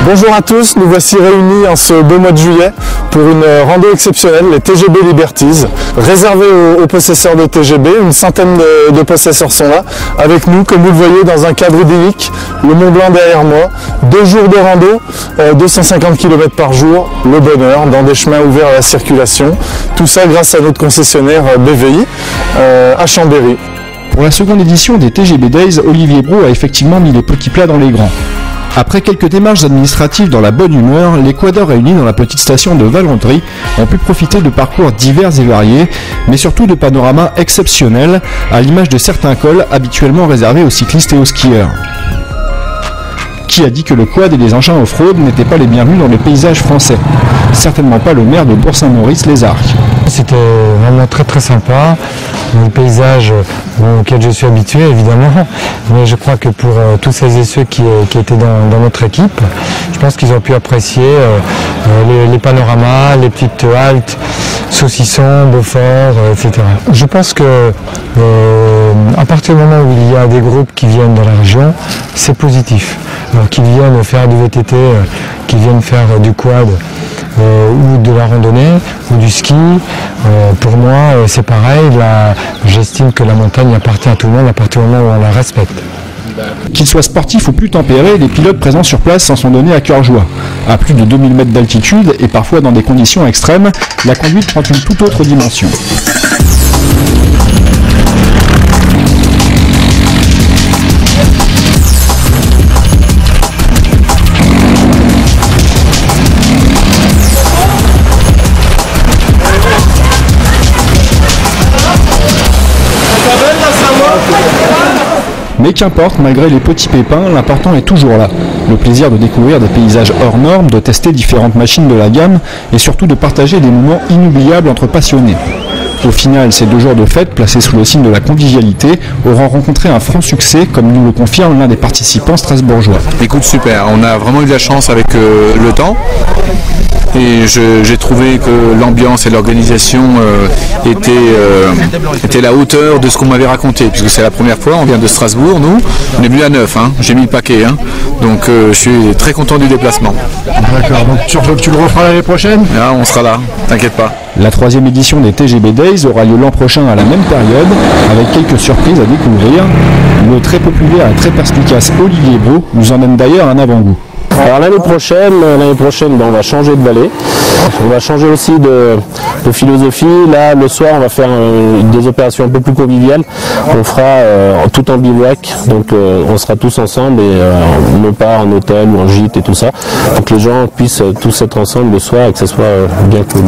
Bonjour à tous, nous voici réunis en ce beau mois de juillet pour une rando exceptionnelle, les TGB Liberties, réservée aux possesseurs de TGB. Une centaine de possesseurs sont là, avec nous, comme vous le voyez, dans un cadre idyllique, le Mont Blanc derrière moi. 2 jours de rando, 250 km par jour, le bonheur, dans des chemins ouverts à la circulation. Tout ça grâce à notre concessionnaire BVI à Chambéry. Pour la seconde édition des TGB Days, Olivier Brault a effectivement mis les petits plats dans les grands. Après quelques démarches administratives dans la bonne humeur, les quadeurs réunis dans la petite station de Valentry ont pu profiter de parcours divers et variés, mais surtout de panoramas exceptionnels, à l'image de certains cols habituellement réservés aux cyclistes et aux skieurs. Qui a dit que le quad et les engins off-road n'étaient pas les bienvenus dans le paysage français? Certainement pas le maire de Bourg-Saint-Maurice-les-Arcs. C'était vraiment très sympa, le paysage auquel je suis habitué évidemment, mais je crois que pour tous celles et ceux qui étaient dans notre équipe, je pense qu'ils ont pu apprécier les panoramas, les petites haltes, Saucisson, Beaufort, etc. Je pense que à partir du moment où il y a des groupes qui viennent dans la région, c'est positif. Alors qu'ils viennent faire du VTT, qu'ils viennent faire du quad, ou de la randonnée, ou du ski, pour moi c'est pareil, j'estime que la montagne appartient à tout le monde à partir du moment où on la respecte. Qu'ils soient sportifs ou plus tempérés, les pilotes présents sur place s'en sont donnés à cœur joie. À plus de 2000 mètres d'altitude et parfois dans des conditions extrêmes, la conduite prend une toute autre dimension. Mais qu'importe, malgré les petits pépins, l'important est toujours là. Le plaisir de découvrir des paysages hors normes, de tester différentes machines de la gamme et surtout de partager des moments inoubliables entre passionnés. Au final, ces 2 jours de fête, placés sous le signe de la convivialité, auront rencontré un franc succès, comme nous le confirme l'un des participants strasbourgeois. Écoute, super, on a vraiment eu de la chance avec le temps. Et j'ai trouvé que l'ambiance et l'organisation étaient à la hauteur de ce qu'on m'avait raconté, puisque c'est la première fois, on vient de Strasbourg, nous, on est venu à 9, hein, j'ai mis le paquet, hein, donc je suis très content du déplacement. D'accord, donc tu le referas l'année prochaine? Là, on sera là, t'inquiète pas. La 3e édition des TGB Days aura lieu l'an prochain à la même période, avec quelques surprises à découvrir. Le très populaire et très perspicace Olivier Brault nous emmène d'ailleurs un avant-goût. Alors l'année prochaine, on va changer de vallée, on va changer aussi de philosophie. Là, le soir, on va faire des opérations un peu plus conviviales. On fera tout en bivouac, donc on sera tous ensemble et non pas en hôtel ou en gîte et tout ça. Donc les gens puissent tous être ensemble le soir et que ce soit bien cool.